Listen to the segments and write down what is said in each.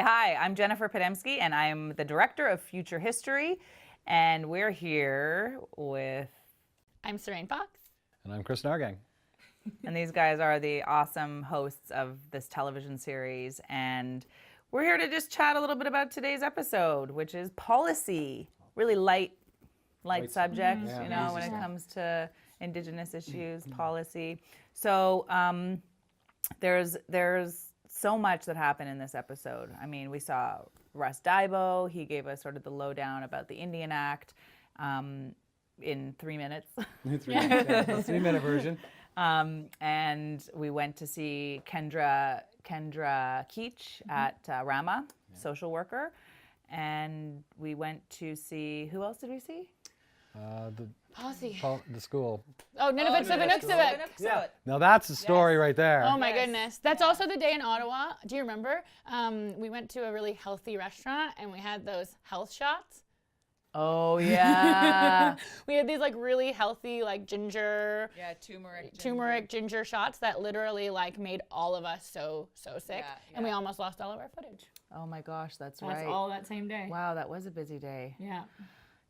Hi, I'm Jennifer Podemski, and I'm the Director of Future History, and we're here with... I'm Sarain Fox. And I'm Kris and Sarain. And these guys are the awesome hosts of this television series, and we're here to just chat a little bit about today's episode, which is policy. Really light subject, yeah, you know, when it comes to Indigenous issues, policy. So there's so much that happened in this episode. I mean, we saw Russ Dibo. He gave us sort of the lowdown about the Indian Act in 3 minutes. 3 minutes, yeah. The 3-minute version. And we went to see Kendra Keach at Rama, social worker. And we went to see, who else did we see? The school. Oh, Nunavut. Yeah. Now that's a story right there. Oh my goodness. That's also the day in Ottawa. Do you remember? We went to a really healthy restaurant and we had those health shots. Oh yeah. We had these like really healthy like ginger. Yeah, turmeric ginger shots that literally like made all of us so sick. And we almost lost all of our footage. Oh my gosh, that's right. That's all that same day. Wow, that was a busy day. Yeah.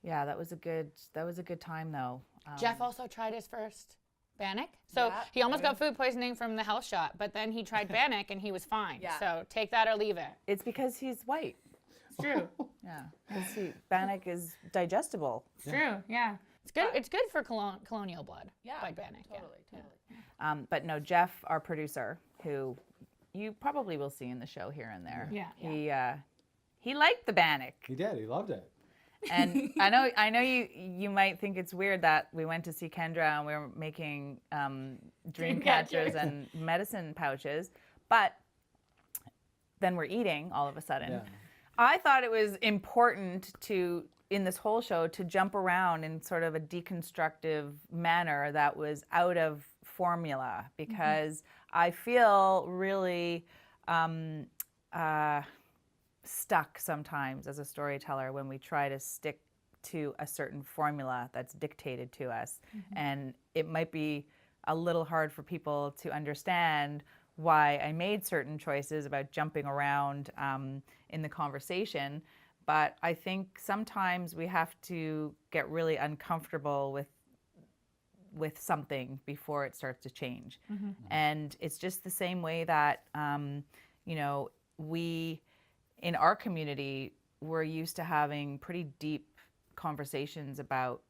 Yeah, that was a good time though. Jeff also tried his first bannock. So he almost got food poisoning from the health shot, but then he tried bannock and he was fine. Yeah. So take that or leave it. It's because he's white. It's true. Yeah, because bannock is digestible. It's true, yeah. It's good. It's good for colonial blood. Yeah, like bannock. Totally. But no, Jeff, our producer, who you probably will see in the show here and there. Yeah. He liked the bannock. He did. He loved it. And I know you might think it's weird that we went to see Kendra and we were making dream catchers and medicine pouches, but then we're eating all of a sudden. Yeah. I thought it was important to, in this whole show, to jump around in sort of a deconstructive manner that was out of formula, because I feel really stuck sometimes as a storyteller when we try to stick to a certain formula that's dictated to us. And it might be a little hard for people to understand why I made certain choices about jumping around in the conversation. But I think sometimes we have to get really uncomfortable with something before it starts to change. And it's just the same way that, we, in our community, we're used to having pretty deep conversations about,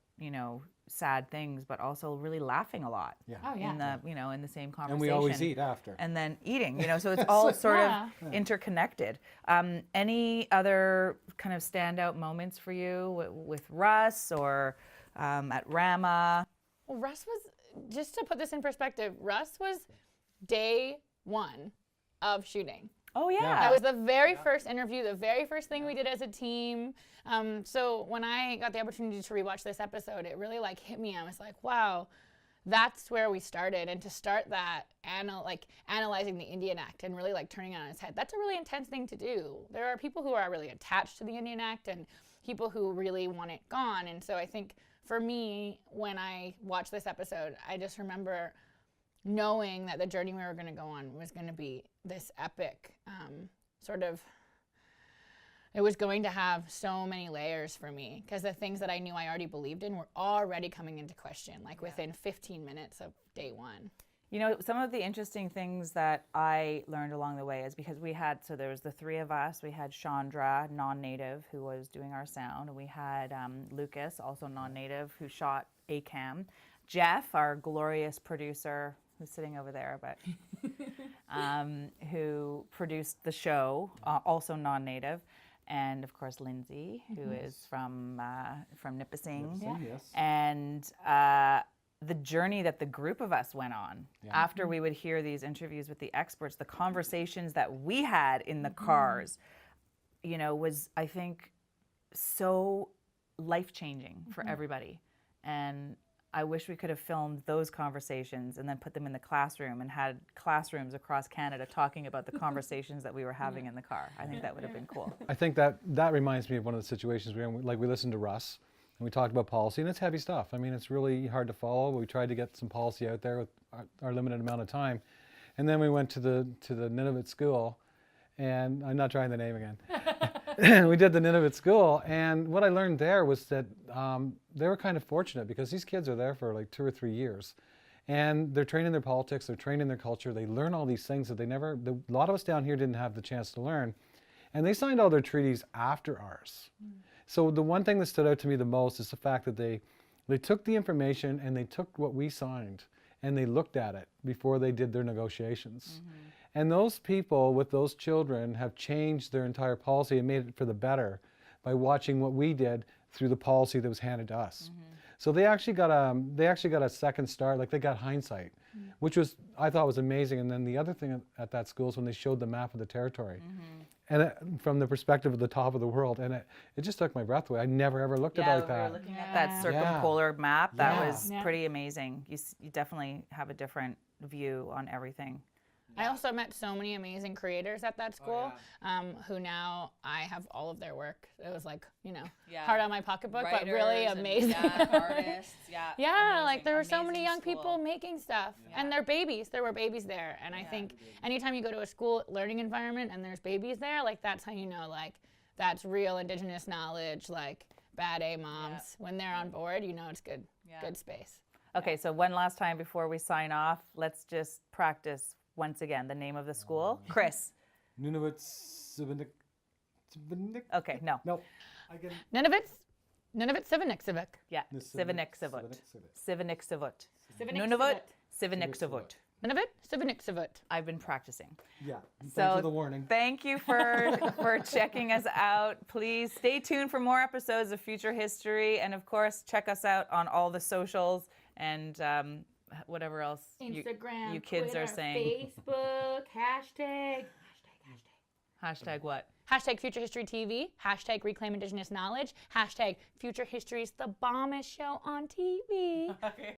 sad things, but also really laughing a lot. Yeah. Oh yeah. In the same conversation. And we always eat after. And then eating, so it's all sort of interconnected. Any other kind of standout moments for you with Russ or at Rama? Well, Russ was, just to put this in perspective, Russ was day 1 of shooting. Oh yeah. That was the very first interview, the very first thing we did as a team. So when I got the opportunity to rewatch this episode, it really like hit me. I was like, wow, that's where we started. And to start that, analyzing the Indian Act and really like turning it on its head, that's a really intense thing to do. There are people who are really attached to the Indian Act and people who really want it gone. And so I think for me, when I watched this episode, I just remember knowing that the journey we were going to go on was going to be this epic it was going to have so many layers for me, because the things that I knew I already believed in were already coming into question, within 15 minutes of day 1. Some of the interesting things that I learned along the way is because there was the 3 of us. We had Chandra, non-native, who was doing our sound. And we had Lucas, also non-native, who shot ACAM. Jeff, our glorious producer, who's sitting over there, but who produced the show, also non-native. And of course, Lindsay, who is from Nipissing. Yes. And the journey that the group of us went on after we would hear these interviews with the experts, the conversations that we had in the cars, was, I think, so life-changing for everybody. And I wish we could have filmed those conversations and then put them in the classroom and had classrooms across Canada talking about the conversations that we were having in the car. I think that would have been cool. I think that reminds me of one of the situations we listened to Russ and we talked about policy, and it's heavy stuff. I mean, it's really hard to follow. We tried to get some policy out there with our limited amount of time. And then we went to the Nunavut school, and I'm not trying the name again. We did the Nunavut school, and what I learned there was that they were kind of fortunate because these kids are there for like 2 or 3 years. And they're trained in their politics, they're trained in their culture, they learn all these things that a lot of us down here didn't have the chance to learn. And they signed all their treaties after ours. So the one thing that stood out to me the most is the fact that they took the information and they took what we signed and they looked at it before they did their negotiations. And those people with those children have changed their entire policy and made it for the better by watching what we did through the policy that was handed to us. So they actually got a second start, like they got hindsight, which I thought was amazing. And then the other thing at that school is when they showed the map of the territory, and from the perspective of the top of the world, and it just took my breath away. I never ever looked at it like that. We were looking at that circumpolar map. That was pretty amazing. You definitely have a different view on everything. I also met so many amazing creators at that school who now I have all of their work. It was like, hard on my pocketbook, but really amazing. Artists, amazing, like there were so many young people making stuff. And they're babies. There were babies there. And I think anytime you go to a school learning environment and there's babies there, like that's how you know, like that's real Indigenous knowledge, like bad A moms. When they're on board, it's good space. Okay, so one last time before we sign off, let's just practice once again the name of the school. Kris. Nunavut. Okay, no. Nope. I get it. Nunavut Siviniksivik. Yeah. Siviniksivut. Siviniksivut. Nunavut Siviniksivut. Nunavut Siviniksivut. I've been practicing. Yeah. Thanks So for the warning. thank you for checking us out. Please stay tuned for more episodes of Future History, and of course check us out on all the socials and whatever else Instagram, you kids Twitter, are saying. Facebook, hashtag. Hashtag what? Hashtag Future History TV. Hashtag Reclaim Indigenous Knowledge. Hashtag Future History's the bombest show on TV. Okay.